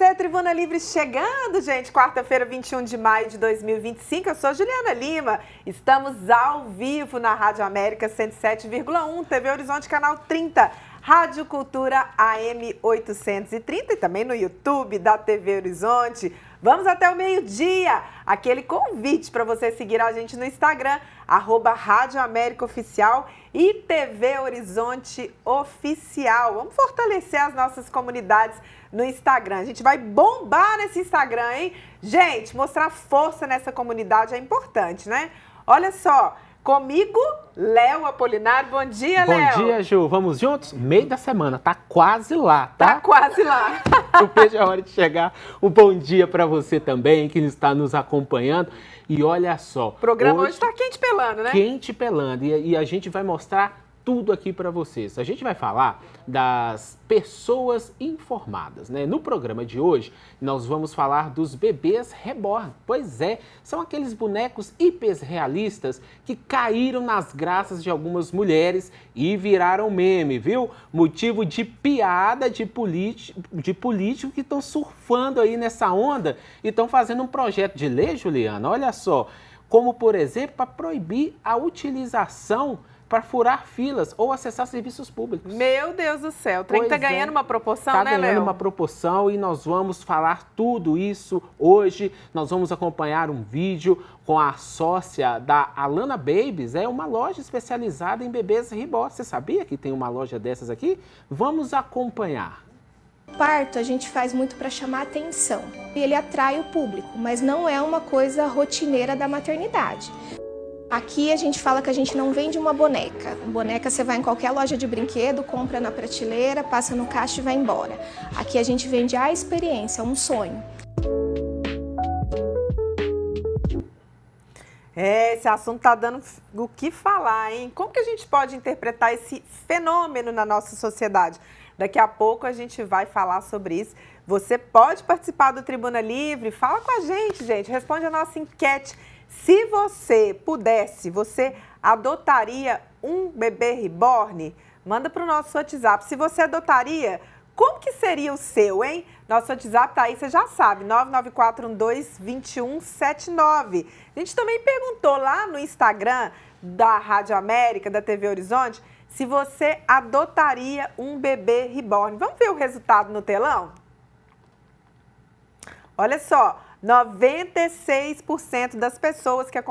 você, Tribuna Livre chegando, gente. Quarta-feira, 21 de maio de 2025. Eu sou Juliana Lima. Estamos ao vivo na Rádio América 107,1, TV Horizonte, canal 30, Rádio Cultura AM 830 e também no YouTube da TV Horizonte. Vamos até o meio-dia. Aquele convite para você seguir a gente no Instagram, @Rádio América Oficial e TV Horizonte Oficial. Vamos fortalecer as nossas comunidades no Instagram. A gente vai bombar nesse Instagram, hein? Gente, mostrar força nessa comunidade é importante, né? Olha só, comigo, Léo Apolinário. Bom dia, Léo. Bom dia, Ju. Vamos juntos? Meio da semana, tá quase lá, tá? Tá quase lá. Eu vejo a hora de chegar. Um bom dia para você também, que está nos acompanhando. E olha só. O programa hoje tá quente pelando, né? Quente pelando. E a gente vai mostrar tudo aqui para vocês. A gente vai falar das pessoas informadas, né? No programa de hoje, nós vamos falar dos bebês reborn. Pois é, são aqueles bonecos hiperrealistas que caíram nas graças de algumas mulheres e viraram meme, viu? Motivo de piada de político que estão surfando aí nessa onda e estão fazendo um projeto de lei, Juliana, olha só, como por exemplo, para proibir a utilização para furar filas ou acessar serviços públicos. Meu Deus do céu, o trem tá ganhando uma proporção, né, Léo? Tá ganhando uma proporção e nós vamos falar tudo isso hoje. Nós vamos acompanhar um vídeo com a sócia da Alana Babies, é uma loja especializada em bebês reborn. Você sabia que tem uma loja dessas aqui? Vamos acompanhar. Parto a gente faz muito para chamar atenção. Ele atrai o público, mas não é uma coisa rotineira da maternidade. Aqui a gente fala que a gente não vende uma boneca. Boneca você vai em qualquer loja de brinquedo, compra na prateleira, passa no caixa e vai embora. Aqui a gente vende a experiência, um sonho. Esse assunto tá dando o que falar, hein? Como que a gente pode interpretar esse fenômeno na nossa sociedade? Daqui a pouco a gente vai falar sobre isso. Você pode participar do Tribuna Livre? Fala com a gente, responde a nossa enquete. Se você pudesse, você adotaria um bebê reborn? Manda para o nosso WhatsApp. Se você adotaria, como que seria o seu, hein? Nosso WhatsApp tá aí, você já sabe, 994122179. A gente também perguntou lá no Instagram da Rádio América, da TV Horizonte, se você adotaria um bebê reborn. Vamos ver o resultado no telão? Olha só. 96% das pessoas que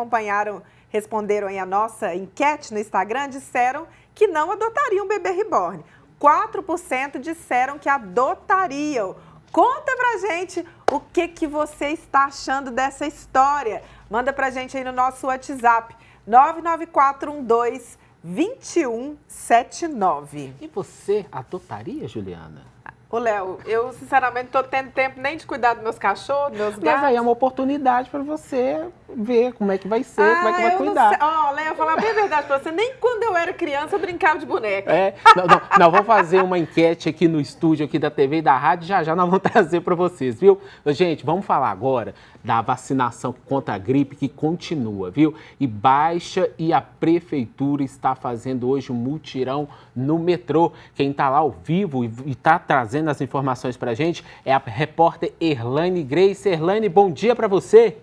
responderam aí a nossa enquete no Instagram, disseram que não adotariam um bebê reborn. 4% disseram que adotariam. Conta pra gente o que você está achando dessa história. Manda pra gente aí no nosso WhatsApp, 994122179. E você adotaria, Juliana? Ô, Léo, eu sinceramente não tô tendo tempo nem de cuidar dos meus cachorros, dos meus gatos. Mas aí é uma oportunidade para você ver como é que vai ser, como é que vai cuidar. Ó, Léo, eu vou falar bem a verdade para você, nem quando eu era criança eu brincava de boneca. Nós vamos fazer uma enquete aqui no estúdio aqui da TV e da rádio, já nós vamos trazer para vocês, viu? Gente, vamos falar agora da vacinação contra a gripe que continua, viu? E Baixa e a Prefeitura está fazendo hoje um mutirão no metrô. Quem está lá ao vivo e está trazendo as informações para a gente é a repórter Erlane Grace. Erlane, bom dia para você.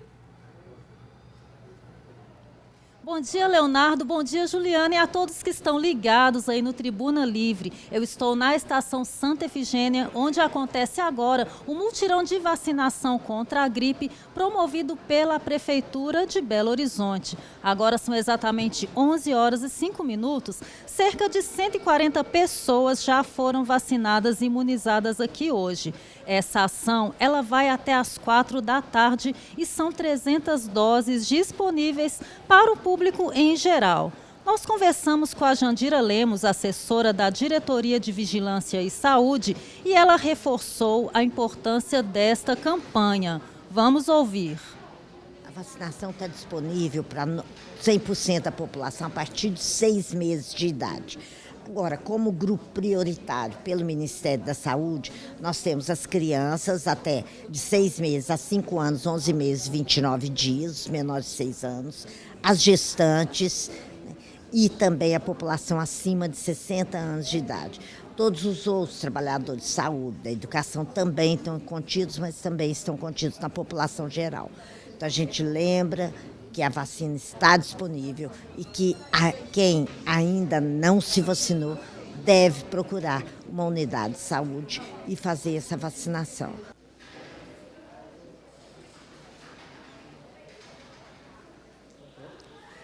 Bom dia, Leonardo. Bom dia, Juliana, e a todos que estão ligados aí no Tribuna Livre. Eu estou na estação Santa Efigênia, onde acontece agora o mutirão de vacinação contra a gripe promovido pela Prefeitura de Belo Horizonte. Agora são exatamente 11 horas e 5 minutos. Cerca de 140 pessoas já foram vacinadas e imunizadas aqui hoje. Essa ação, ela vai até às 4 da tarde e são 300 doses disponíveis para o público em geral. Nós conversamos com a Jandira Lemos, assessora da Diretoria de Vigilância e Saúde, e ela reforçou a importância desta campanha. Vamos ouvir. A vacinação está disponível para 100% da população a partir de 6 meses de idade. Agora, como grupo prioritário pelo Ministério da Saúde, nós temos as crianças até de 6 meses a 5 anos, 11 meses e 29 dias, os menores de 6 anos, as gestantes e também a população acima de 60 anos de idade. Todos os outros trabalhadores de saúde, da educação também estão contidos, mas também estão contidos na população geral. Então a gente lembra que a vacina está disponível e que quem ainda não se vacinou deve procurar uma unidade de saúde e fazer essa vacinação.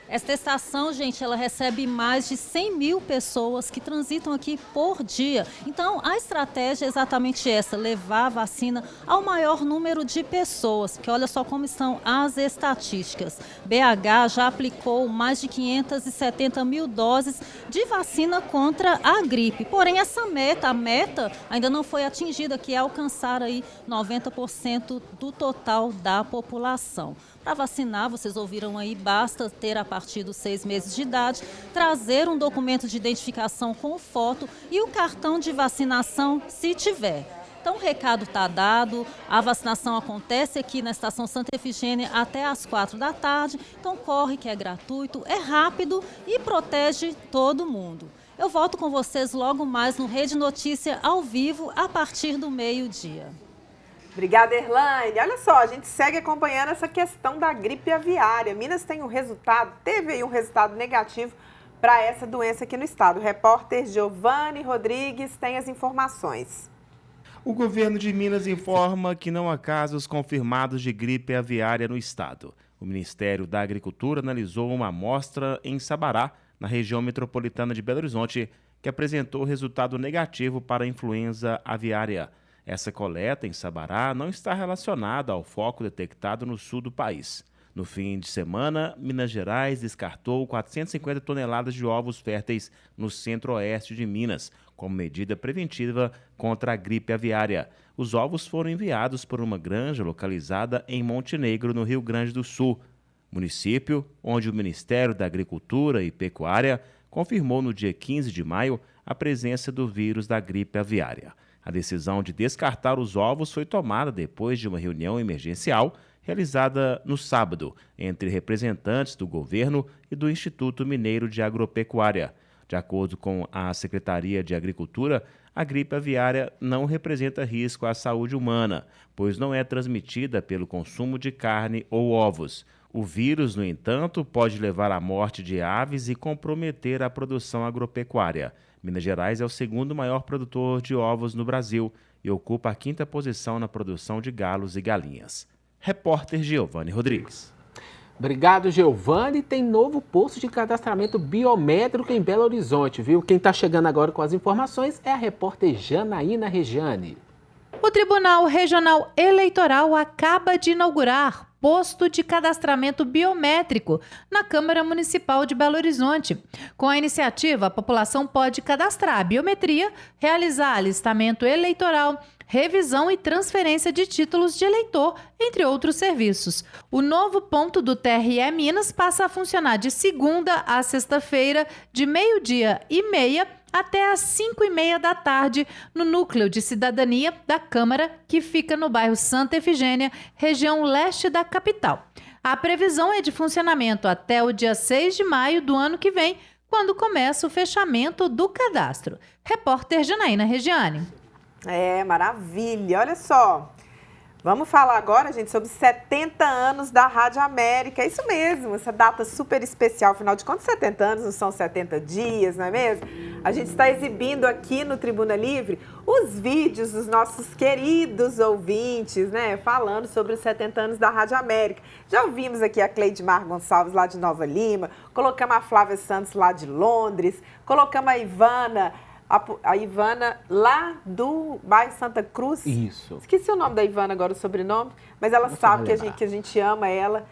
Esta estação, gente, ela recebe mais de 100 mil pessoas que transitam aqui por dia. Então, a estratégia é exatamente essa, levar a vacina ao maior número de pessoas, porque olha só como estão as estatísticas. BH já aplicou mais de 570 mil doses de vacina contra a gripe. Porém, essa meta, a meta ainda não foi atingida, que é alcançar aí 90% do total da população. Para vacinar, vocês ouviram aí, basta ter a partir dos 6 meses de idade, trazer um documento de identificação com foto e o cartão de vacinação, se tiver. Então, o recado está dado, a vacinação acontece aqui na Estação Santa Efigênia até às 4 da tarde, então corre que é gratuito, é rápido e protege todo mundo. Eu volto com vocês logo mais no Rede Notícia ao vivo, a partir do meio-dia. Obrigada, Erlaine. Olha só, a gente segue acompanhando essa questão da gripe aviária. Minas tem teve aí um resultado negativo para essa doença aqui no estado. O repórter Giovanni Rodrigues tem as informações. O governo de Minas informa que não há casos confirmados de gripe aviária no estado. O Ministério da Agricultura analisou uma amostra em Sabará, na região metropolitana de Belo Horizonte, que apresentou resultado negativo para a influenza aviária. Essa coleta em Sabará não está relacionada ao foco detectado no sul do país. No fim de semana, Minas Gerais descartou 450 toneladas de ovos férteis no centro-oeste de Minas, como medida preventiva contra a gripe aviária. Os ovos foram enviados por uma granja localizada em Montenegro, no Rio Grande do Sul, município onde o Ministério da Agricultura e Pecuária confirmou no dia 15 de maio a presença do vírus da gripe aviária. A decisão de descartar os ovos foi tomada depois de uma reunião emergencial realizada no sábado entre representantes do governo e do Instituto Mineiro de Agropecuária. De acordo com a Secretaria de Agricultura, a gripe aviária não representa risco à saúde humana, pois não é transmitida pelo consumo de carne ou ovos. O vírus, no entanto, pode levar à morte de aves e comprometer a produção agropecuária. Minas Gerais é o segundo maior produtor de ovos no Brasil e ocupa a 5ª posição na produção de galos e galinhas. Repórter Giovanni Rodrigues. Obrigado, Giovanni. Tem novo posto de cadastramento biométrico em Belo Horizonte, viu? Quem está chegando agora com as informações é a repórter Janaína Regiane. O Tribunal Regional Eleitoral acaba de inaugurar posto de cadastramento biométrico na Câmara Municipal de Belo Horizonte. Com a iniciativa, a população pode cadastrar a biometria, realizar alistamento eleitoral, revisão e transferência de títulos de eleitor, entre outros serviços. O novo ponto do TRE Minas passa a funcionar de segunda a sexta-feira, de 12h30 até às 5h30 da tarde, no Núcleo de Cidadania da Câmara, que fica no bairro Santa Efigênia, região leste da capital. A previsão é de funcionamento até o dia 6 de maio do ano que vem, quando começa o fechamento do cadastro. Repórter Janaína Regiane. Maravilha. Olha só. Vamos falar agora, gente, sobre 70 anos da Rádio América. É isso mesmo, essa data super especial. Afinal de contas, 70 anos não são 70 dias, não é mesmo? A gente está exibindo aqui no Tribuna Livre os vídeos dos nossos queridos ouvintes, né? Falando sobre os 70 anos da Rádio América. Já ouvimos aqui a Cleidmar Gonçalves, lá de Nova Lima. Colocamos a Flávia Santos, lá de Londres. Colocamos a Ivana lá do bairro Santa Cruz. Isso. Esqueci o nome da Ivana agora, o sobrenome, mas ela sabe que a gente ama ela.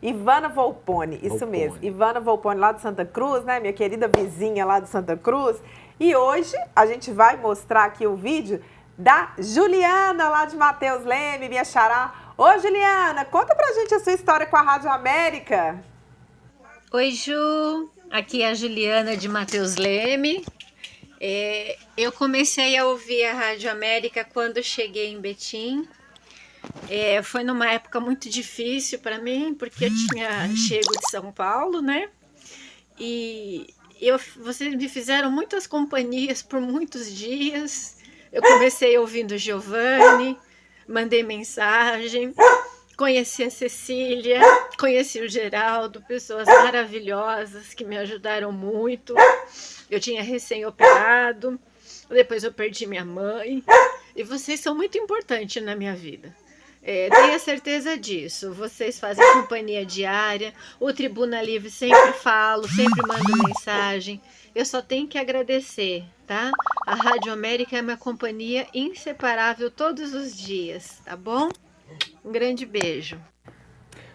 Ivana Volpone, isso mesmo. Ivana Volpone lá de Santa Cruz, né? Minha querida vizinha lá de Santa Cruz. E hoje a gente vai mostrar aqui o vídeo da Juliana lá de Mateus Leme, minha xará. Ô Juliana, conta pra gente a sua história com a Rádio América. Oi Ju, aqui é a Juliana de Mateus Leme. Eu comecei a ouvir a Rádio América quando cheguei em Betim. Foi numa época muito difícil para mim, porque eu tinha chego de São Paulo, né? E Vocês me fizeram muitas companhias por muitos dias. Eu comecei ouvindo Giovanni, mandei mensagem, conheci a Cecília, conheci o Geraldo, pessoas maravilhosas que me ajudaram muito. Eu tinha recém-operado, depois eu perdi minha mãe, e vocês são muito importantes na minha vida. Tenha certeza disso. Vocês fazem companhia diária. O Tribuna Livre sempre falo, sempre mando mensagem. Eu só tenho que agradecer, tá? A Rádio América é minha companhia inseparável todos os dias, tá bom? Um grande beijo.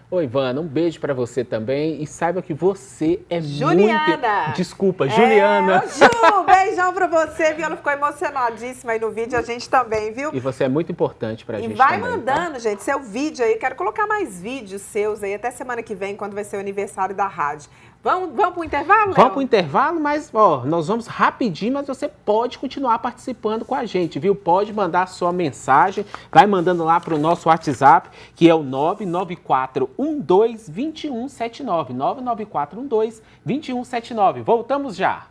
Oi, Ivana, um beijo pra você também e saiba que você é Juliana. muito... Desculpa, Juliana. Ju, beijão pra você, viu? Ela ficou emocionadíssima aí no vídeo, a gente também, viu? E você é muito importante pra gente também. E vai também, mandando, tá? gente, seu vídeo aí. Quero colocar mais vídeos seus aí até semana que vem, quando vai ser o aniversário da rádio. Vamos pro intervalo, Léo? Vamos pro intervalo, mas ó, nós vamos rapidinho, mas você pode continuar participando com a gente, viu? Pode mandar a sua mensagem, vai mandando lá pro nosso WhatsApp, que é o 994122179, 994122179. Voltamos já.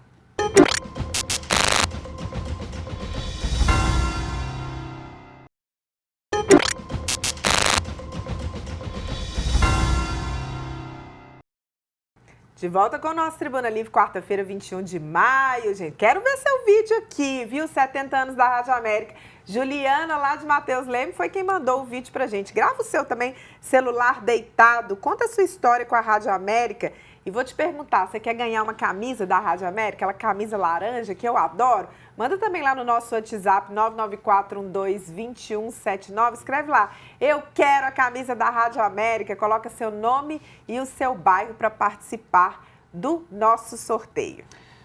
De volta com o nosso Tribuna Livre, quarta-feira, 21 de maio, gente. Quero ver seu vídeo aqui, viu? 70 anos da Rádio América. Juliana, lá de Matheus Leme, foi quem mandou o vídeo pra gente. Grava o seu também, celular deitado. Conta a sua história com a Rádio América. E vou te perguntar, você quer ganhar uma camisa da Rádio América? Aquela camisa laranja que eu adoro? Manda também lá no nosso WhatsApp, 994122179. Escreve lá, eu quero a camisa da Rádio América. Coloca seu nome e o seu bairro para participar do nosso sorteio.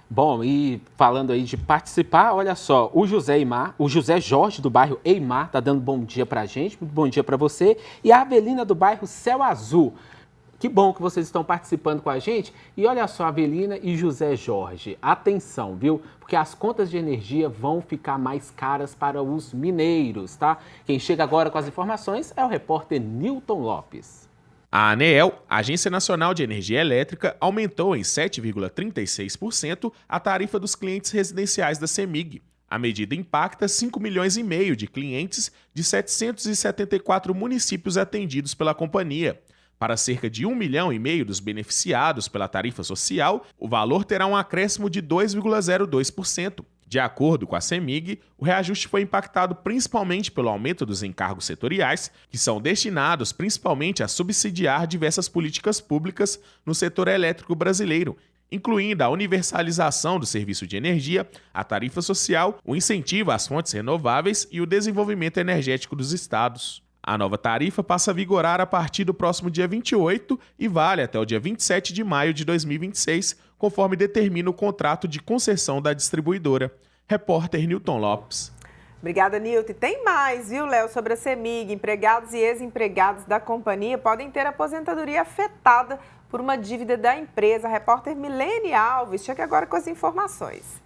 Bom, e falando aí de participar, olha só, o José Jorge do bairro Eimar tá dando bom dia pra gente, muito bom dia para você. E a Avelina do bairro Céu Azul. Que bom que vocês estão participando com a gente. E olha só, Avelina e José Jorge, atenção, viu? Porque as contas de energia vão ficar mais caras para os mineiros, tá? Quem chega agora com as informações é o repórter Newton Lopes. A ANEEL, Agência Nacional de Energia Elétrica, aumentou em 7,36% a tarifa dos clientes residenciais da CEMIG. A medida impacta 5,5 milhões de clientes de 774 municípios atendidos pela companhia. Para cerca de 1,5 milhão dos beneficiados pela tarifa social, o valor terá um acréscimo de 2,02%. De acordo com a CEMIG, o reajuste foi impactado principalmente pelo aumento dos encargos setoriais, que são destinados principalmente a subsidiar diversas políticas públicas no setor elétrico brasileiro, incluindo a universalização do serviço de energia, a tarifa social, o incentivo às fontes renováveis e o desenvolvimento energético dos estados. A nova tarifa passa a vigorar a partir do próximo dia 28 e vale até o dia 27 de maio de 2026, conforme determina o contrato de concessão da distribuidora. Repórter Newton Lopes. Obrigada, Nilton. E tem mais, viu, Léo, sobre a CEMIG. Empregados e ex-empregados da companhia podem ter aposentadoria afetada por uma dívida da empresa. A repórter Milene Alves chega agora com as informações.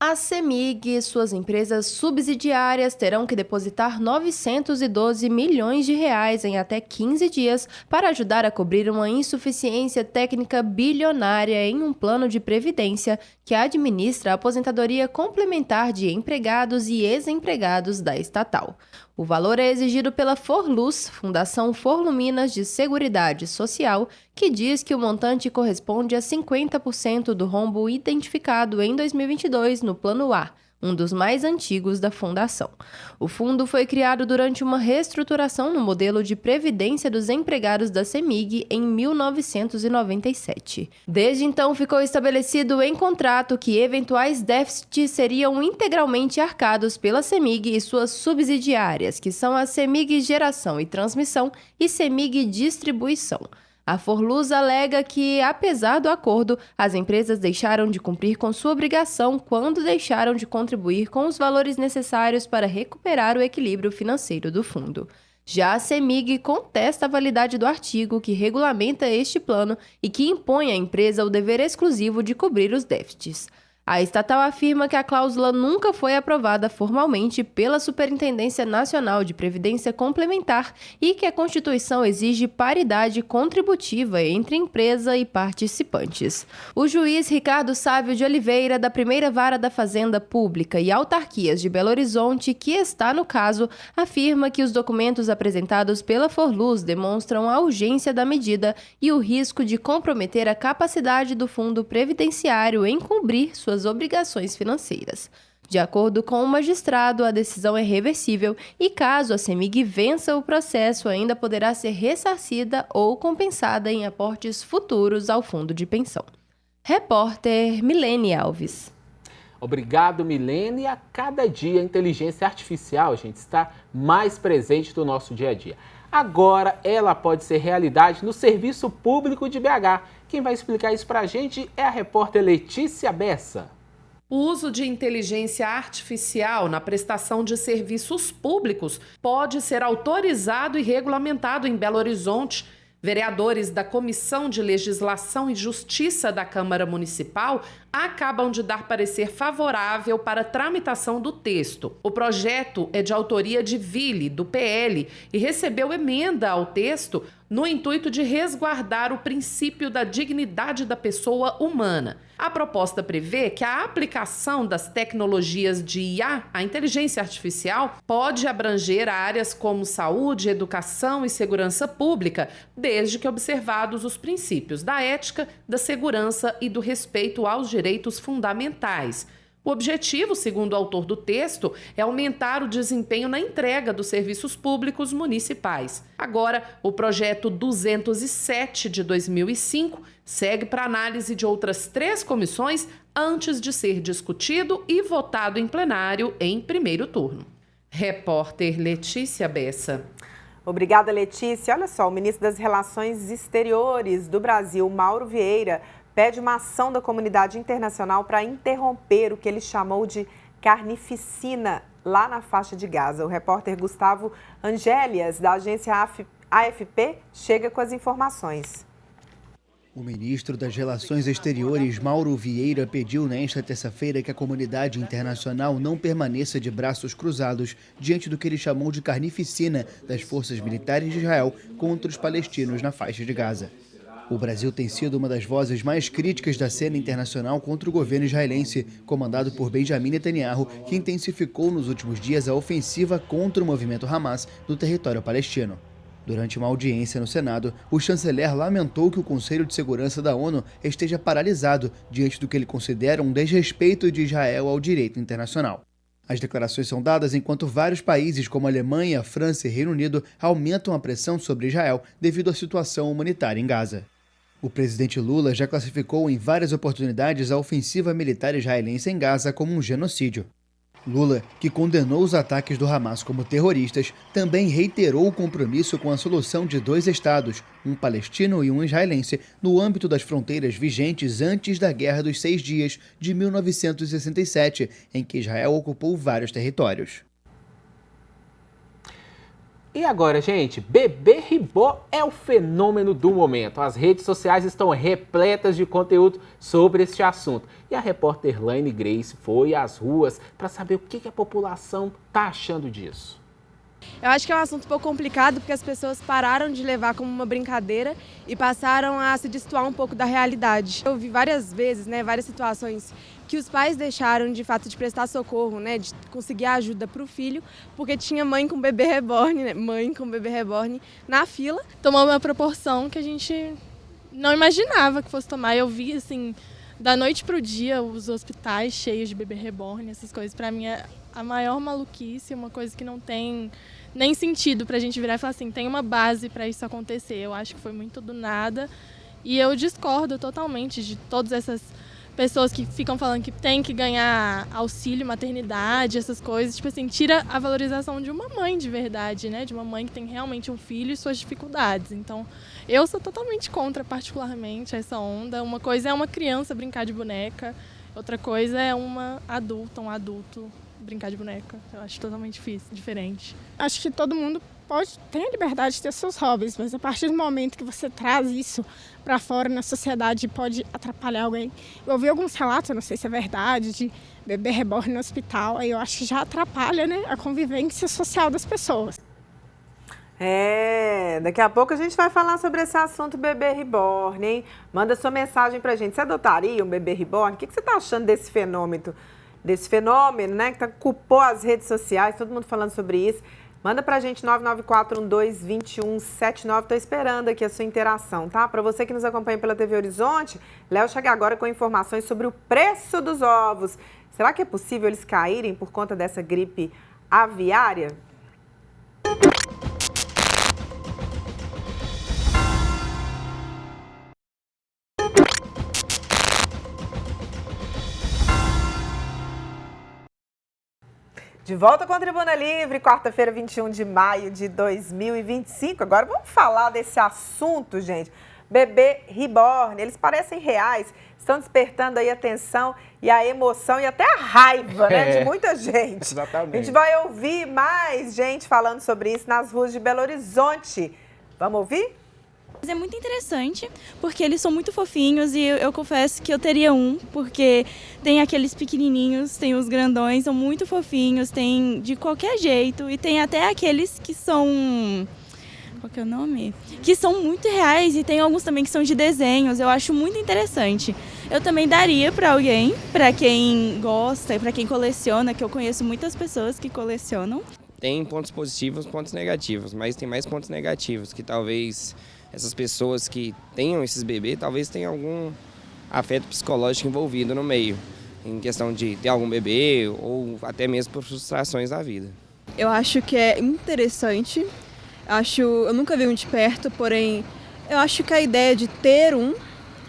A CEMIG e suas empresas subsidiárias terão que depositar 912 milhões de reais em até 15 dias para ajudar a cobrir uma insuficiência técnica bilionária em um plano de previdência que administra a aposentadoria complementar de empregados e ex-empregados da estatal. O valor é exigido pela Forluz, Fundação Forluminas de Seguridade Social, que diz que o montante corresponde a 50% do rombo identificado em 2022 no Plano A, um dos mais antigos da fundação. O fundo foi criado durante uma reestruturação no modelo de previdência dos empregados da CEMIG em 1997. Desde então, ficou estabelecido em contrato que eventuais déficits seriam integralmente arcados pela CEMIG e suas subsidiárias, que são a CEMIG Geração e Transmissão e CEMIG Distribuição. A Forluz alega que, apesar do acordo, as empresas deixaram de cumprir com sua obrigação quando deixaram de contribuir com os valores necessários para recuperar o equilíbrio financeiro do fundo. Já a CEMIG contesta a validade do artigo que regulamenta este plano e que impõe à empresa o dever exclusivo de cobrir os déficits. A estatal afirma que a cláusula nunca foi aprovada formalmente pela Superintendência Nacional de Previdência Complementar e que a Constituição exige paridade contributiva entre empresa e participantes. O juiz Ricardo Sávio de Oliveira, da Primeira Vara da Fazenda Pública e Autarquias de Belo Horizonte, que está no caso, afirma que os documentos apresentados pela Forluz demonstram a urgência da medida e o risco de comprometer a capacidade do fundo previdenciário em cumprir suas obrigações financeiras. De acordo com o magistrado, a decisão é reversível e, caso a CEMIG vença o processo, ainda poderá ser ressarcida ou compensada em aportes futuros ao fundo de pensão. Repórter Milene Alves. Obrigado, Milene. A cada dia a inteligência artificial, gente, está mais presente no nosso dia a dia. Agora ela pode ser realidade no serviço público de BH. Quem vai explicar isso pra gente é a repórter Letícia Bessa. O uso de inteligência artificial na prestação de serviços públicos pode ser autorizado e regulamentado em Belo Horizonte. Vereadores da Comissão de Legislação e Justiça da Câmara Municipal acabam de dar parecer favorável para a tramitação do texto. O projeto é de autoria de Ville, do PL, e recebeu emenda ao texto no intuito de resguardar o princípio da dignidade da pessoa humana. A proposta prevê que a aplicação das tecnologias de IA, a inteligência artificial, pode abranger áreas como saúde, educação e segurança pública, desde que observados os princípios da ética, da segurança e do respeito aos direitos fundamentais. O objetivo, segundo o autor do texto, é aumentar o desempenho na entrega dos serviços públicos municipais. Agora, o projeto 207 de 2005 segue para análise de outras 3 comissões antes de ser discutido e votado em plenário em primeiro turno. Repórter Letícia Bessa. Obrigada, Letícia. Olha só, o ministro das Relações Exteriores do Brasil, Mauro Vieira, pede uma ação da comunidade internacional para interromper o que ele chamou de carnificina lá na faixa de Gaza. O repórter Gustavo Angélias, da agência AFP, chega com as informações. O ministro das Relações Exteriores, Mauro Vieira, pediu nesta terça-feira que a comunidade internacional não permaneça de braços cruzados diante do que ele chamou de carnificina das forças militares de Israel contra os palestinos na faixa de Gaza. O Brasil tem sido uma das vozes mais críticas da cena internacional contra o governo israelense, comandado por Benjamin Netanyahu, que intensificou nos últimos dias a ofensiva contra o movimento Hamas no território palestino. Durante uma audiência no Senado, o chanceler lamentou que o Conselho de Segurança da ONU esteja paralisado diante do que ele considera um desrespeito de Israel ao direito internacional. As declarações são dadas enquanto vários países como Alemanha, França e Reino Unido aumentam a pressão sobre Israel devido à situação humanitária em Gaza. O presidente Lula já classificou em várias oportunidades a ofensiva militar israelense em Gaza como um genocídio. Lula, que condenou os ataques do Hamas como terroristas, também reiterou o compromisso com a solução de 2 estados, um palestino e um israelense, no âmbito das fronteiras vigentes antes da Guerra dos 6 Dias de 1967, em que Israel ocupou vários territórios. E agora, gente, bebê reborn é o fenômeno do momento. As redes sociais estão repletas de conteúdo sobre este assunto. E a repórter Laine Grace foi às ruas para saber o que a população está achando disso. Eu acho que é um assunto um pouco complicado porque as pessoas pararam de levar como uma brincadeira e passaram a se destoar um pouco da realidade. Eu vi várias vezes, várias situações que os pais deixaram de fato de prestar socorro, de conseguir ajuda para o filho, porque tinha mãe com bebê reborn, mãe com bebê reborn na fila. Tomou uma proporção que a gente não imaginava que fosse tomar. Eu vi assim, da noite para o dia, os hospitais cheios de bebê reborn, essas coisas. Para mim é a maior maluquice, uma coisa que não tem nem sentido para a gente virar e falar assim, tem uma base para isso acontecer. Eu acho que foi muito do nada e eu discordo totalmente de todas essas pessoas que ficam falando que tem que ganhar auxílio, maternidade, essas coisas. Tipo assim, tira a valorização de uma mãe de verdade, de uma mãe que tem realmente um filho e suas dificuldades. Então, eu sou totalmente contra, particularmente, essa onda. Uma coisa é uma criança brincar de boneca, outra coisa é um adulto brincar de boneca. Eu acho totalmente diferente. Acho que todo mundo tem a liberdade de ter seus hobbies, mas a partir do momento que você traz isso para fora na sociedade pode atrapalhar alguém. Eu ouvi alguns relatos, eu não sei se é verdade, de bebê reborn no hospital, aí eu acho que já atrapalha, né, a convivência social das pessoas. Daqui a pouco a gente vai falar sobre esse assunto bebê reborn, hein? Manda sua mensagem pra gente. Você adotaria um bebê reborn? O que você tá achando desse fenômeno? Né, que ocupou as redes sociais, todo mundo falando sobre isso. Manda pra gente 994122179. Tô esperando aqui a sua interação, tá? Para você que nos acompanha pela TV Horizonte, Léo chega agora com informações sobre o preço dos ovos. Será que é possível eles caírem por conta dessa gripe aviária? De volta com a Tribuna Livre, quarta-feira, 21 de maio de 2025. Agora vamos falar desse assunto, gente. Bebê reborn, eles parecem reais, estão despertando aí a atenção e a emoção e até a raiva, né, de muita gente. Exatamente. A gente vai ouvir mais gente falando sobre isso nas ruas de Belo Horizonte. Vamos ouvir? É muito interessante, porque eles são muito fofinhos e eu confesso que eu teria um, porque tem aqueles pequenininhos, tem os grandões, são muito fofinhos, tem de qualquer jeito e tem até aqueles que são... Qual que é o nome? Que são muito reais e tem alguns também que são de desenhos, eu acho muito interessante. Eu também daria para alguém, para quem gosta e para quem coleciona, que eu conheço muitas pessoas que colecionam. Tem pontos positivos, pontos negativos, mas tem mais pontos negativos, que talvez essas pessoas que tenham esses bebês, talvez tenham algum afeto psicológico envolvido no meio, em questão de ter algum bebê ou até mesmo por frustrações da vida. Eu acho que é interessante, eu nunca vi um de perto, porém eu acho que a ideia de ter um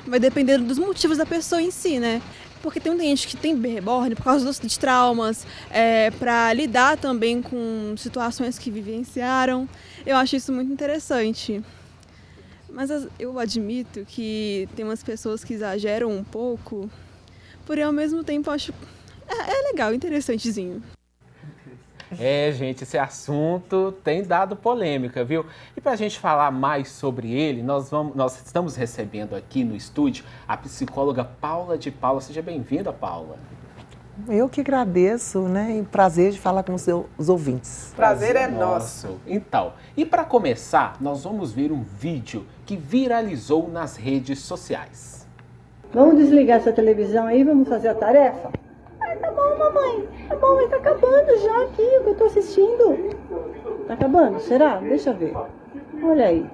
vai depender dos motivos da pessoa em si, né? Porque tem muita gente que tem bebê reborn por causa de traumas, para lidar também com situações que vivenciaram. Eu acho isso muito interessante. Mas eu admito que tem umas pessoas que exageram um pouco, porém ao mesmo tempo eu acho legal, interessantezinho. Gente, esse assunto tem dado polêmica, viu? E para a gente falar mais sobre ele, nós estamos recebendo aqui no estúdio a psicóloga Paula de Paula. Seja bem-vinda, Paula. Eu que agradeço, né? E prazer de falar com os ouvintes. Prazer é nosso. Então, e para começar, nós vamos ver um vídeo que viralizou nas redes sociais. Vamos desligar essa televisão aí e vamos fazer a tarefa? Tá bom, mamãe. Tá bom, mas tá acabando já aqui o que eu tô assistindo. Tá acabando? Será? Deixa eu ver. Olha aí.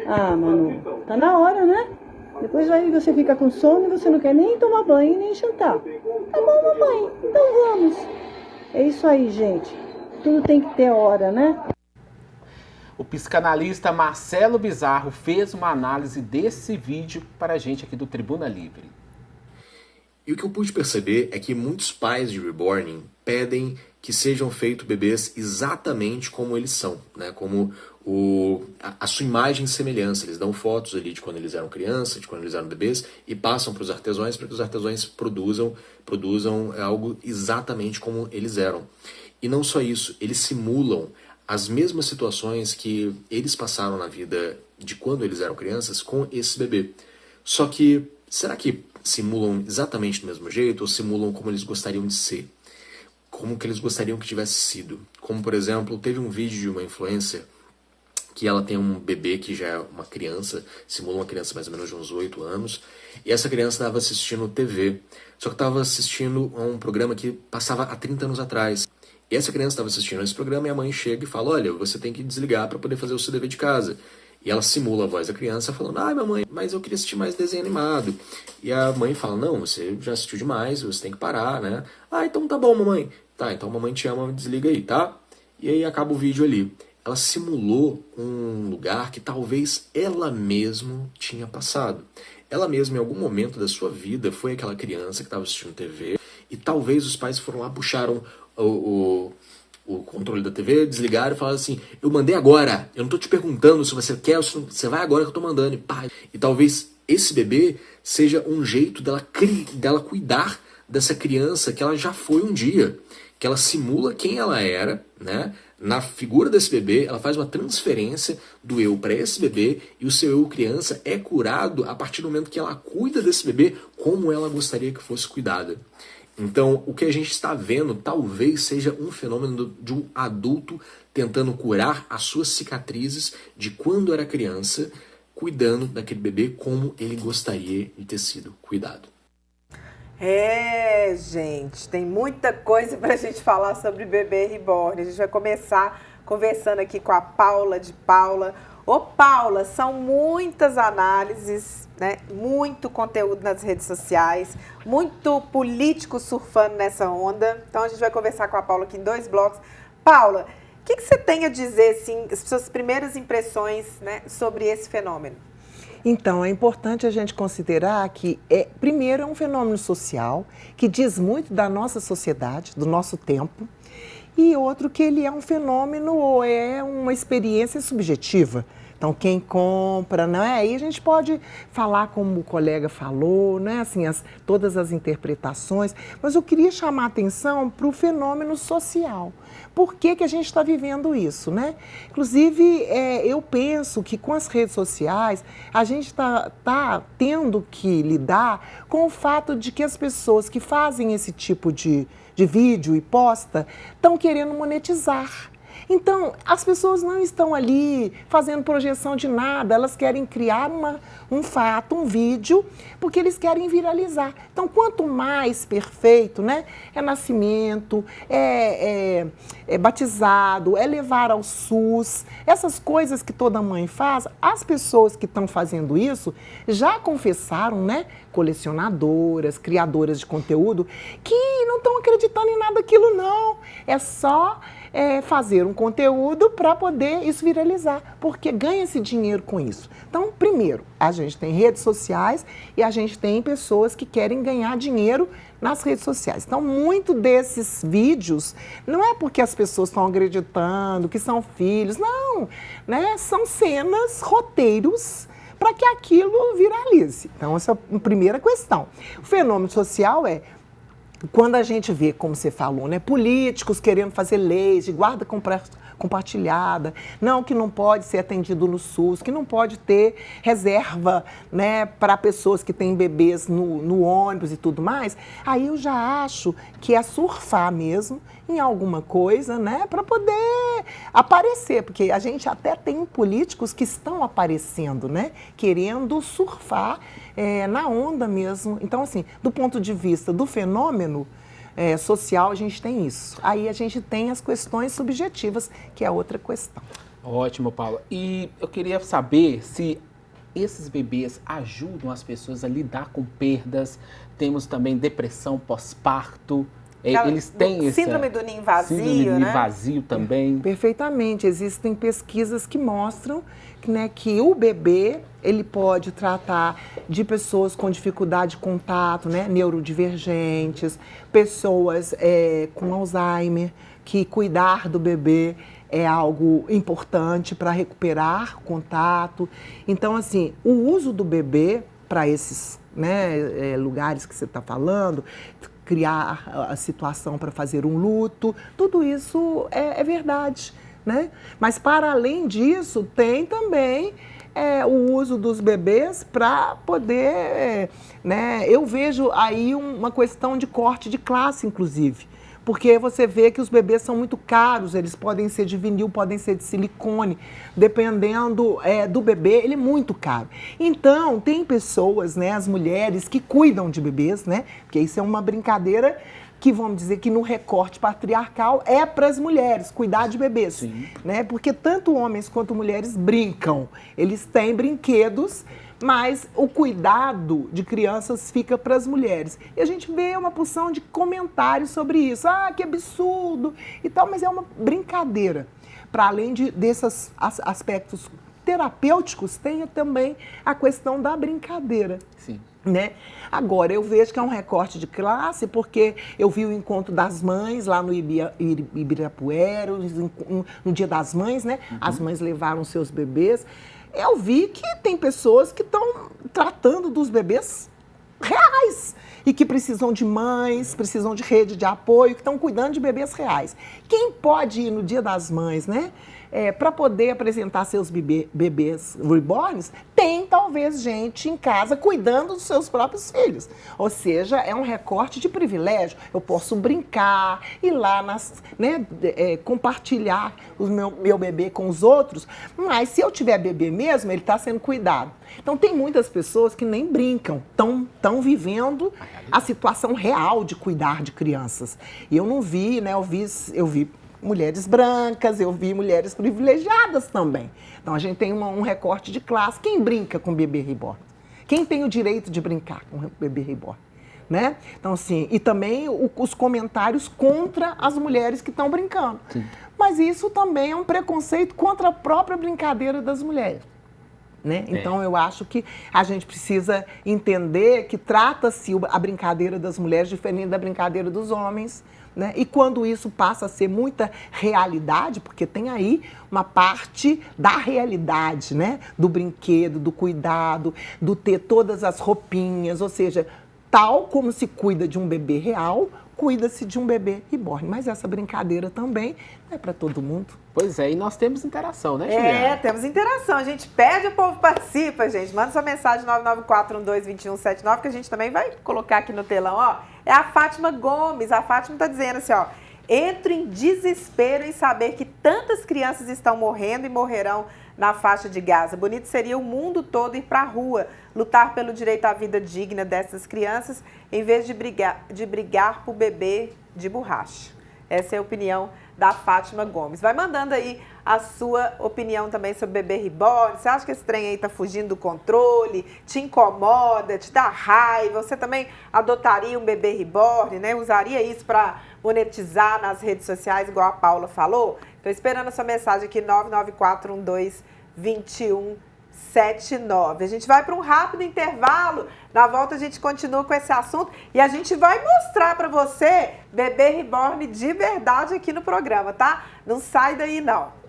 Ah, Manu, tá na hora, né? Depois aí você fica com sono e você não quer nem tomar banho nem jantar. Tá bom, mamãe, então vamos. É isso aí, gente. Tudo tem que ter hora, né? O psicanalista Marcelo Bizarro fez uma análise desse vídeo para a gente aqui do Tribuna Livre. E o que eu pude perceber é que muitos pais de reborn pedem que sejam feitos bebês exatamente como eles são, né? Como a sua imagem e semelhança. Eles dão fotos ali de quando eles eram crianças, de quando eles eram bebês e passam para os artesãos para que os artesãos produzam algo exatamente como eles eram. E não só isso, eles simulam as mesmas situações que eles passaram na vida de quando eles eram crianças com esse bebê. Só que, será que simulam exatamente do mesmo jeito ou simulam como eles gostariam de ser? Como que eles gostariam que tivesse sido? Como, por exemplo, teve um vídeo de uma influencer que ela tem um bebê que já é uma criança, simula uma criança mais ou menos de uns 8 anos, e essa criança estava assistindo TV, só que estava assistindo a um programa que passava há 30 anos atrás. E essa criança estava assistindo esse programa e a mãe chega e fala, olha, você tem que desligar para poder fazer o seu dever de casa. E ela simula a voz da criança falando, ai mamãe, mas eu queria assistir mais desenho animado. E a mãe fala, não, você já assistiu demais, você tem que parar, né? Ah, então tá bom, mamãe. Tá, então a mamãe te ama, desliga aí, tá? E aí acaba o vídeo ali. Ela simulou um lugar que talvez ela mesma tinha passado. Ela mesma, em algum momento da sua vida, foi aquela criança que estava assistindo TV e talvez os pais foram lá, puxaram o controle da TV, desligaram e falaram assim, eu mandei agora, eu não tô te perguntando se você quer, você vai agora que eu tô mandando. E talvez esse bebê seja um jeito dela cuidar dessa criança que ela já foi um dia, que ela simula quem ela era, né? Na figura desse bebê, ela faz uma transferência do eu para esse bebê e o seu eu criança é curado a partir do momento que ela cuida desse bebê como ela gostaria que fosse cuidada. Então, o que a gente está vendo talvez seja um fenômeno de um adulto tentando curar as suas cicatrizes de quando era criança, cuidando daquele bebê como ele gostaria de ter sido cuidado. Gente, tem muita coisa para a gente falar sobre bebê reborn. A gente vai começar conversando aqui com a Paula de Paula. Ô Paula, são muitas análises, né? Muito conteúdo nas redes sociais, muito político surfando nessa onda. Então a gente vai conversar com a Paula aqui em 2 blocos. Paula, o que você tem a dizer, assim, as suas primeiras impressões, né, sobre esse fenômeno? Então, é importante a gente considerar que, primeiro, é um fenômeno social que diz muito da nossa sociedade, do nosso tempo, e outro que ele é um fenômeno ou é uma experiência subjetiva. Então, quem compra, não é? Aí a gente pode falar como o colega falou, né? Assim, todas as interpretações, mas eu queria chamar a atenção para o fenômeno social. Por que que a gente está vivendo isso, né? Inclusive, eu penso que com as redes sociais, a gente está tendo que lidar com o fato de que as pessoas que fazem esse tipo de vídeo e posta estão querendo monetizar. Então, as pessoas não estão ali fazendo projeção de nada, elas querem criar um fato, um vídeo, porque eles querem viralizar. Então, quanto mais perfeito, né? É nascimento, é batizado, é levar ao SUS, essas coisas que toda mãe faz, as pessoas que estão fazendo isso já confessaram, né? Colecionadoras, criadoras de conteúdo, que não estão acreditando em nada daquilo, não. É só fazer um conteúdo para poder isso viralizar, porque ganha-se dinheiro com isso. Então, primeiro, a gente tem redes sociais e a gente tem pessoas que querem ganhar dinheiro nas redes sociais. Então, muito desses vídeos não é porque as pessoas estão acreditando que são filhos, não, né? São cenas, roteiros para que aquilo viralize. Então, essa é a primeira questão. O fenômeno social quando a gente vê, como você falou, né, políticos querendo fazer leis de guarda compartilhada, que não pode ser atendido no SUS, que não pode ter reserva, né, para pessoas que têm bebês no ônibus e tudo mais, aí eu já acho que é surfar mesmo em alguma coisa, né, para poder aparecer, porque a gente até tem políticos que estão aparecendo, né, querendo surfar na onda mesmo. Então, assim, do ponto de vista do fenômeno social, a gente tem isso. Aí a gente tem as questões subjetivas, que é outra questão. Ótimo, Paula. E eu queria saber se esses bebês ajudam as pessoas a lidar com perdas. Temos também depressão pós-parto. Eles têm síndrome do ninho vazio, síndrome do ninho né? vazio também. Perfeitamente. Existem pesquisas que mostram, né, que o bebê ele pode tratar de pessoas com dificuldade de contato, né, neurodivergentes, pessoas com Alzheimer, que cuidar do bebê é algo importante para recuperar contato. Então, assim, o uso do bebê para esses, né, lugares que você está falando, criar a situação para fazer um luto, tudo isso é verdade, né? Mas, para além disso, tem também o uso dos bebês para poder, né? Eu vejo aí uma questão de corte de classe, inclusive, porque você vê que os bebês são muito caros, eles podem ser de vinil, podem ser de silicone, dependendo do bebê, ele é muito caro. Então, tem pessoas, né, as mulheres que cuidam de bebês, né, porque isso é uma brincadeira que, vamos dizer, que no recorte patriarcal é para as mulheres, cuidar de bebês. Sim. Né, porque tanto homens quanto mulheres brincam, eles têm brinquedos, mas o cuidado de crianças fica para as mulheres. E a gente vê uma porção de comentários sobre isso. Ah, que absurdo e tal, mas é uma brincadeira. Para além desses aspectos terapêuticos, tem também a questão da brincadeira. Sim. Né? Agora, eu vejo que é um recorte de classe, porque eu vi o encontro das mães lá no Ibirapuera, no Dia das Mães, né? Uhum. As mães levaram seus bebês. Eu vi que tem pessoas que estão tratando dos bebês reais. e que precisam de mães, precisam de rede de apoio, que estão cuidando de bebês reais. Quem pode ir no Dia das Mães, né? Para poder apresentar seus bebês reborns, tem talvez gente em casa cuidando dos seus próprios filhos. Ou seja, é um recorte de privilégio. Eu posso brincar, ir lá, compartilhar o meu bebê com os outros, mas se eu tiver bebê mesmo, ele está sendo cuidado. Então, tem muitas pessoas que nem brincam, estão vivendo a situação real de cuidar de crianças. E eu não vi, né? Eu vi mulheres brancas, eu vi mulheres privilegiadas também. Então, a gente tem um recorte de classe. Quem brinca com bebê reborn? Quem tem o direito de brincar com bebê reborn? Né? Então, assim, e também os comentários contra as mulheres que estão brincando. Sim. Mas isso também é um preconceito contra a própria brincadeira das mulheres. Né? Então, eu acho que a gente precisa entender que trata-se a brincadeira das mulheres diferente da brincadeira dos homens. Né? E quando isso passa a ser muita realidade, porque tem aí uma parte da realidade, né? Do brinquedo, do cuidado, do ter todas as roupinhas, ou seja, tal como se cuida de um bebê real, cuida-se de um bebê reborn. Mas essa brincadeira também não é para todo mundo. Pois é, e nós temos interação, né, Juliana? Temos interação. A gente pede, o povo participa, gente. Manda sua mensagem 994122179, que a gente também vai colocar aqui no telão, ó. É a Fátima Gomes. A Fátima tá dizendo assim, ó. Entro em desespero em saber que tantas crianças estão morrendo e morrerão na faixa de Gaza. Bonito seria o mundo todo ir para a rua, lutar pelo direito à vida digna dessas crianças, em vez de brigar por bebê de borracha. Essa é a opinião da Fátima Gomes. Vai mandando aí a sua opinião também sobre bebê reborn. Você acha que esse trem aí tá fugindo do controle? Te incomoda? Te dá raiva? Você também adotaria um bebê reborn, né? Usaria isso para monetizar nas redes sociais, igual a Paula falou? Estou esperando a sua mensagem aqui, 994122179. A gente vai para um rápido intervalo. Na volta a gente continua com esse assunto e a gente vai mostrar para você bebê reborn de verdade aqui no programa, tá? Não sai daí, não.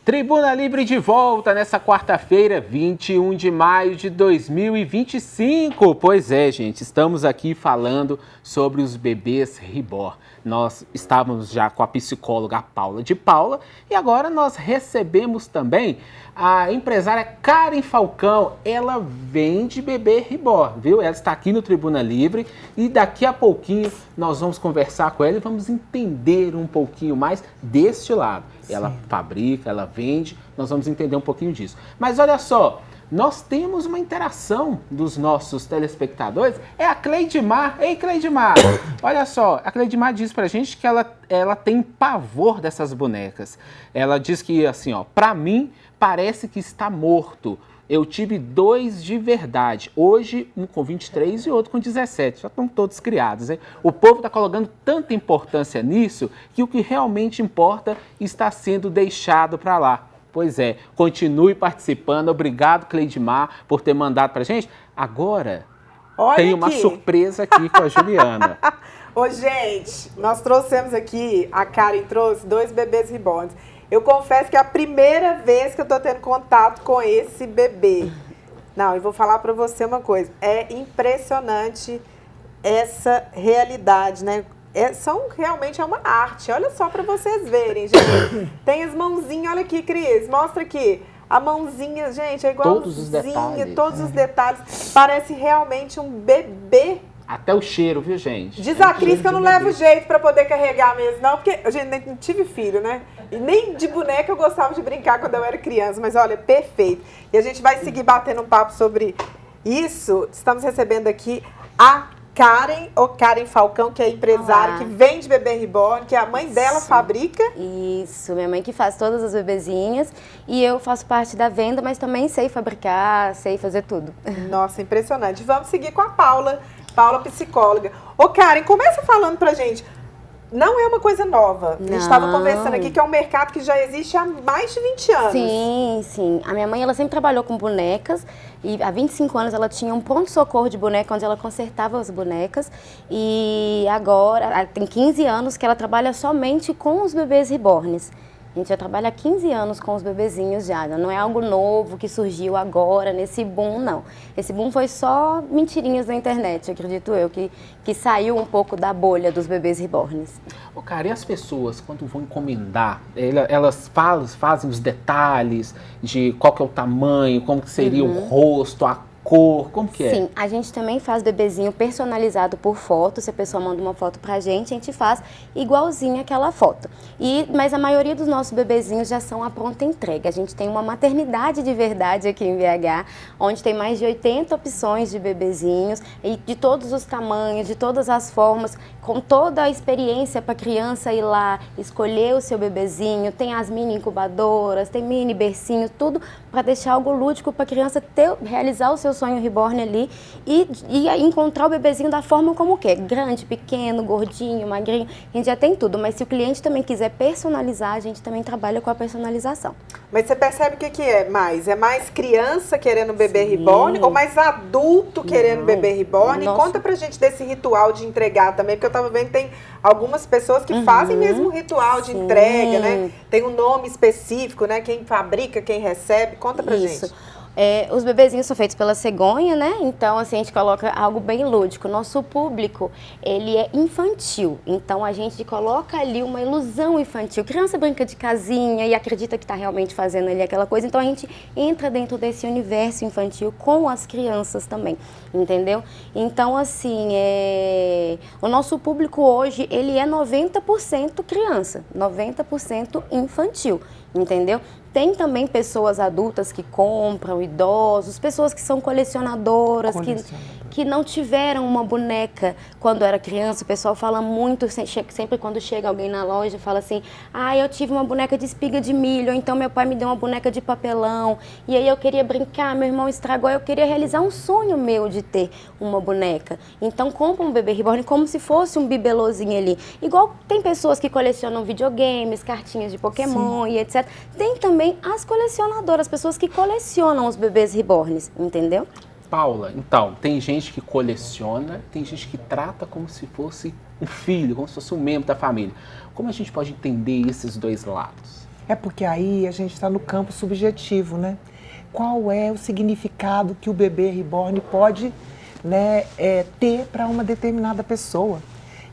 Tribuna Livre de volta nessa quarta-feira, 21 de maio de 2025. Pois é, gente, estamos aqui falando sobre os bebês reborn. Nós estávamos já com a psicóloga Paula de Paula e agora nós recebemos também a empresária Karen Falcão. Ela vende bebê reborn, viu? Ela está aqui no Tribuna Livre e daqui a pouquinho nós vamos conversar com ela e vamos entender um pouquinho mais deste lado. Sim. Ela fabrica, ela vende, nós vamos entender um pouquinho disso. Mas olha só, nós temos uma interação dos nossos telespectadores. É a Cleidmar. Ei, Cleidmar, olha só, a Cleidmar diz pra gente que ela tem pavor dessas bonecas. Ela diz que, assim, ó, pra mim parece que está morto. Eu tive 2 de verdade. Hoje, um com 23 e outro com 17. Já estão todos criados, hein? O povo está colocando tanta importância nisso que o que realmente importa está sendo deixado para lá. Pois é, continue participando. Obrigado, Cleidmar, por ter mandado pra gente. Agora, olha, tem uma surpresa aqui com a Juliana. Ô, gente, nós trouxemos aqui, a Karen trouxe 2 bebês reborns. Eu confesso que é a primeira vez que eu tô tendo contato com esse bebê. Não, eu vou falar pra você uma coisa. É impressionante essa realidade, né? Realmente é uma arte. Olha só para vocês verem, gente. Tem as mãozinhas, olha aqui, Cris, mostra aqui. A mãozinha, gente, é igualzinha, todos os detalhes. Parece realmente um bebê. Até o cheiro, viu, gente? Diz a Cris que eu não levo jeito para poder carregar mesmo, não, porque, gente, não tive filho, né? E nem de boneca eu gostava de brincar quando eu era criança, mas olha, perfeito. E a gente vai seguir batendo um papo sobre isso. Estamos recebendo aqui a Karen Falcão, que é empresária, que vende bebê reborn, que a mãe dela fabrica. Isso, minha mãe que faz todas as bebezinhas e eu faço parte da venda, mas também sei fabricar, sei fazer tudo. Nossa, impressionante. Vamos seguir com a Paula, psicóloga. Ô Karen, começa falando pra gente, não é uma coisa nova. A gente estava conversando aqui que é um mercado que já existe há mais de 20 anos. Sim, sim. A minha mãe, ela sempre trabalhou com bonecas e há 25 anos ela tinha um pronto-socorro de boneca onde ela consertava as bonecas e agora, tem 15 anos que ela trabalha somente com os bebês reborns. A gente já trabalha há 15 anos com os bebezinhos já, não é algo novo que surgiu agora, nesse boom, não. Esse boom foi só mentirinhas na internet, acredito eu, que saiu um pouco da bolha dos bebês reborns. Ô, cara, e as pessoas, quando vão encomendar, elas fazem os detalhes de qual que é o tamanho, como que seria o rosto, a cor, como que é? Sim, a gente também faz bebezinho personalizado por foto. Se a pessoa manda uma foto pra gente, a gente faz igualzinho aquela foto. Mas a maioria dos nossos bebezinhos já são a pronta entrega. A gente tem uma maternidade de verdade aqui em BH, onde tem mais de 80 opções de bebezinhos, e de todos os tamanhos, de todas as formas, com toda a experiência para a criança ir lá, escolher o seu bebezinho. Tem as mini incubadoras, tem mini bercinho, tudo para deixar algo lúdico para a criança realizar o seu sonho reborn ali e encontrar o bebezinho da forma como quer. Grande, pequeno, gordinho, magrinho, a gente já tem tudo. Mas se o cliente também quiser personalizar, a gente também trabalha com a personalização. Mas você percebe o que é mais? É mais criança querendo bebê reborn ou mais adulto querendo bebê reborn? Nossa. Conta pra gente desse ritual de entregar também, porque eu tava vendo que tem algumas pessoas que fazem mesmo um ritual de entrega, né? Tem um nome específico, né? Quem fabrica, quem recebe. Conta pra gente. Os bebezinhos são feitos pela cegonha, né? Então, assim, a gente coloca algo bem lúdico. Nosso público, ele é infantil. Então, a gente coloca ali uma ilusão infantil. Criança brinca de casinha e acredita que está realmente fazendo ali aquela coisa. Então, a gente entra dentro desse universo infantil com as crianças também, entendeu? Então, assim, o nosso público hoje, ele é 90% criança, 90% infantil, entendeu? Tem também pessoas adultas que compram, idosos, pessoas que são colecionadoras, que não tiveram uma boneca quando era criança. O pessoal fala muito, sempre quando chega alguém na loja, fala assim: ah, eu tive uma boneca de espiga de milho, ou então meu pai me deu uma boneca de papelão, e aí eu queria brincar, meu irmão estragou, eu queria realizar um sonho meu de ter uma boneca. Então compra um bebê reborn como se fosse um bibelôzinho ali. Igual tem pessoas que colecionam videogames, cartinhas de Pokémon e etc. Tem também as colecionadoras, pessoas que colecionam os bebês reborns, entendeu? Paula, então, tem gente que coleciona, tem gente que trata como se fosse um filho, como se fosse um membro da família. Como a gente pode entender esses dois lados? É porque aí a gente está no campo subjetivo, né? Qual é o significado que o bebê reborn pode, né, ter para uma determinada pessoa?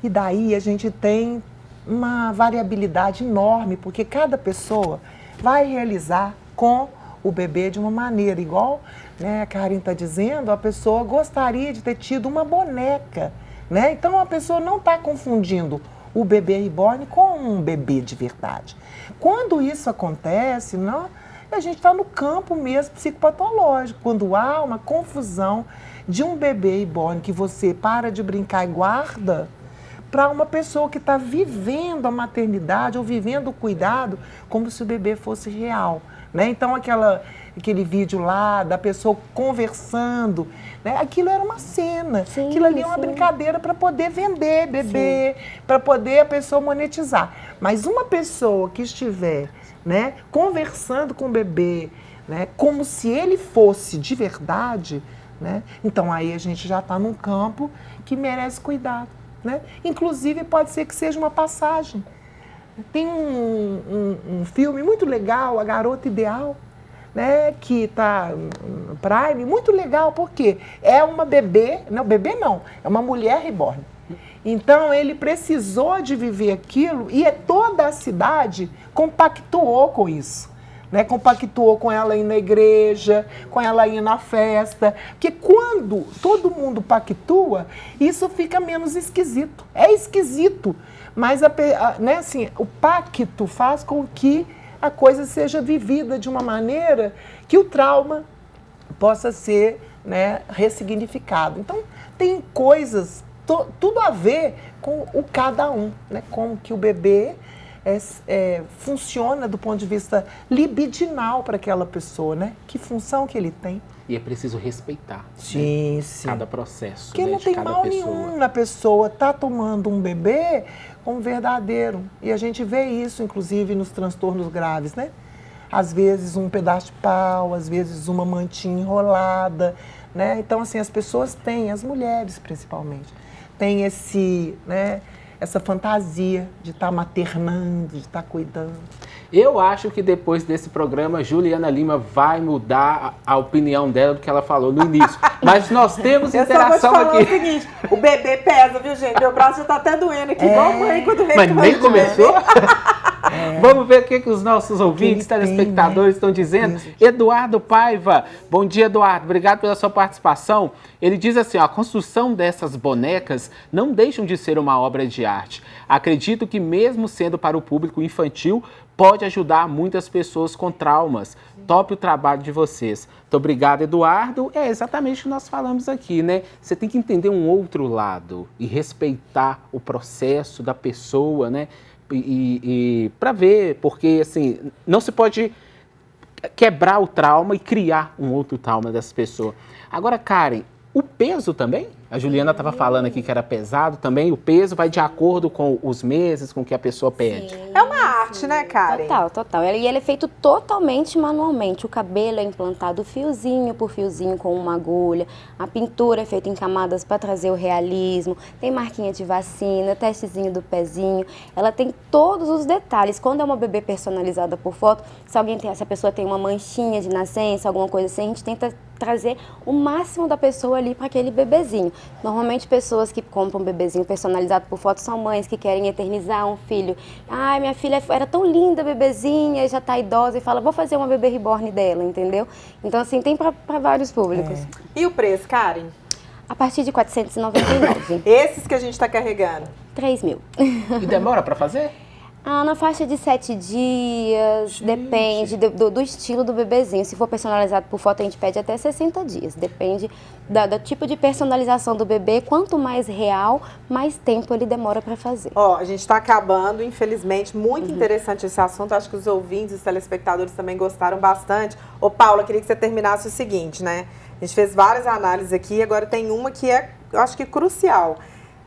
E daí a gente tem uma variabilidade enorme, porque cada pessoa vai realizar com o bebê de uma maneira igual, né, a Karen está dizendo, a pessoa gostaria de ter tido uma boneca, né? Então a pessoa não está confundindo o bebê reborn com um bebê de verdade. Quando isso acontece, não, a gente está no campo mesmo psicopatológico, quando há uma confusão de um bebê reborn que você para de brincar e guarda, para uma pessoa que está vivendo a maternidade ou vivendo o cuidado como se o bebê fosse real, né? Então aquele vídeo lá da pessoa conversando, né? Aquilo era uma cena, aquilo ali é uma brincadeira para poder vender bebê, para poder a pessoa monetizar. Mas uma pessoa que estiver, né, conversando com o bebê, né, como se ele fosse de verdade, né? Então aí a gente já está num campo que merece cuidado. Né? Inclusive pode ser que seja uma passagem. Tem um filme muito legal, A Garota Ideal, né? Que está no Prime, muito legal, porque é uma bebê, é uma mulher reborn. Então ele precisou de viver aquilo e toda a cidade compactuou com isso. Né, compactuou com ela ir na igreja, com ela ir na festa, porque quando todo mundo pactua, isso fica menos esquisito. É esquisito, mas né, assim, o pacto faz com que a coisa seja vivida de uma maneira que o trauma possa ser, né, ressignificado. Então, tem coisas, tudo a ver com o cada um, né, como que o bebê funciona do ponto de vista libidinal para aquela pessoa, né? Que função que ele tem. E é preciso respeitar Sim, né? sim. Cada processo, Porque né, não de tem cada mal pessoa. nenhum na pessoa tá tomando um bebê como verdadeiro. E a gente vê isso, inclusive, nos transtornos graves, né? Às vezes um pedaço de pau, às vezes uma mantinha enrolada, né? Então, assim, as pessoas têm, as mulheres principalmente, têm essa fantasia de estar maternando, de estar cuidando. Eu acho que depois desse programa, Juliana Lima vai mudar a opinião dela do que ela falou no início. Mas nós temos interação eu só vou te falar aqui. o seguinte, o bebê pesa, viu, gente? Meu braço já tá até doendo aqui, igual mãe quando Mas nem começou? Vamos ver o que os nossos ouvintes, telespectadores estão dizendo. Eduardo Paiva, bom dia, Eduardo, obrigado pela sua participação. Ele diz assim, ó, a construção dessas bonecas não deixam de ser uma obra de arte. Acredito que mesmo sendo para o público infantil, pode ajudar muitas pessoas com traumas. Top o trabalho de vocês. Muito obrigado, Eduardo. É exatamente o que nós falamos aqui, né? Você tem que entender um outro lado e respeitar o processo da pessoa, né? E para ver, porque assim, não se pode quebrar o trauma e criar um outro trauma dessa pessoa. Agora, Karen, o peso também? A Juliana estava falando aqui que era pesado também. O peso vai de acordo com os meses, com o que a pessoa pede. É uma arte, né, Karen? Total. E ele é feito totalmente manualmente. O cabelo é implantado fiozinho por fiozinho com uma agulha. A pintura é feita em camadas para trazer o realismo. Tem marquinha de vacina, testezinho do pezinho. Ela tem todos os detalhes. Quando é uma bebê personalizada por foto, se a pessoa tem uma manchinha de nascença, alguma coisa assim, a gente tenta trazer o máximo da pessoa ali para aquele bebezinho. Normalmente pessoas que compram um bebezinho personalizado por foto são mães que querem eternizar um filho. Ai, minha filha era tão linda, bebezinha, já tá idosa e fala, vou fazer uma bebê reborn dela, entendeu? Então, assim, tem para vários públicos. E o preço, Karen? A partir de 499. Esses que a gente tá carregando? 3.000. E demora para fazer? Na faixa de 7 dias, depende do estilo do bebezinho. Se for personalizado por foto, a gente pede até 60 dias. Depende do tipo de personalização do bebê. Quanto mais real, mais tempo ele demora para fazer. A gente está acabando, infelizmente. Muito interessante esse assunto. Acho que os ouvintes, os telespectadores também gostaram bastante. Paula, queria que você terminasse o seguinte, né? A gente fez várias análises aqui, agora tem uma que eu acho que crucial.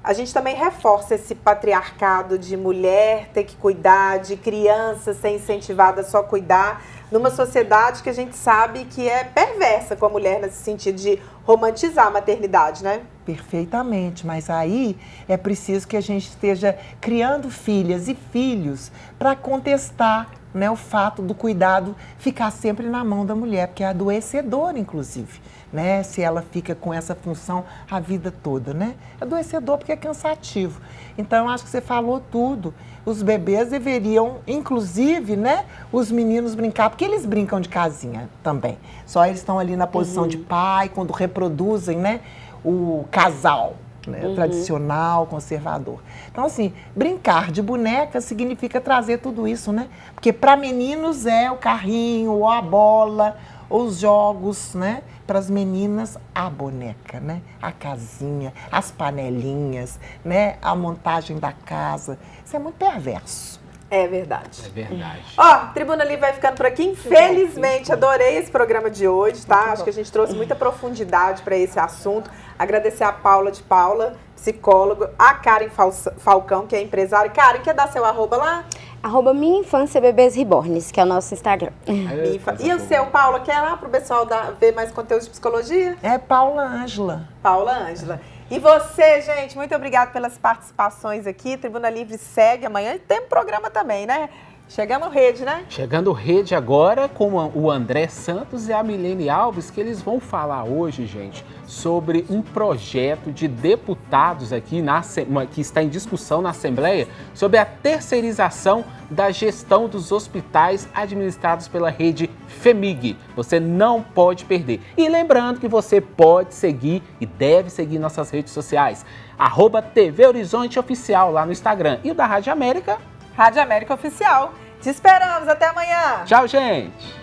A gente também reforça esse patriarcado de mulher ter que cuidar, de criança ser incentivada a só cuidar, numa sociedade que a gente sabe que é perversa com a mulher nesse sentido de romantizar a maternidade, né? Perfeitamente, mas aí é preciso que a gente esteja criando filhas e filhos para contestar, né, o fato do cuidado ficar sempre na mão da mulher, porque é adoecedor, inclusive, né, se ela fica com essa função a vida toda, né? É adoecedor porque é cansativo. Então, eu acho que você falou tudo. Os bebês deveriam, inclusive, né, os meninos brincar, porque eles brincam de casinha também. Só eles estão ali na posição de pai, quando reproduzem, né, o casal, né, tradicional, conservador. Então, assim, brincar de boneca significa trazer tudo isso, né? Porque para meninos é o carrinho, ou a bola, ou os jogos, né? Para as meninas, a boneca, né? A casinha, as panelinhas, né? A montagem da casa. Isso é muito perverso. É verdade. É verdade. Tribuna Livre vai ficando por aqui. Infelizmente, adorei esse programa de hoje, tá? Acho que a gente trouxe muita profundidade para esse assunto. Agradecer a Paula de Paula, psicóloga, a Karen Falcão, que é empresária. Karen, quer dar seu arroba lá? Minha Infância Bebês Reborns, que é o nosso Instagram. E o seu, Paula, quer lá pro pessoal ver mais conteúdo de psicologia? É Paula Ângela. Paula Ângela. E você, gente, muito obrigada pelas participações aqui. Tribuna Livre segue amanhã e tem um programa também, né? Chegando rede, né? Chegando rede agora com o André Santos e a Milene Alves, que eles vão falar hoje, gente, sobre um projeto de deputados aqui, que está em discussão na Assembleia, sobre a terceirização da gestão dos hospitais administrados pela rede FEMIG. Você não pode perder. E lembrando que você pode seguir e deve seguir nossas redes sociais, @TV Horizonte Oficial lá no Instagram. E o da Rádio América? Rádio América Oficial. Te esperamos, até amanhã. Tchau, gente.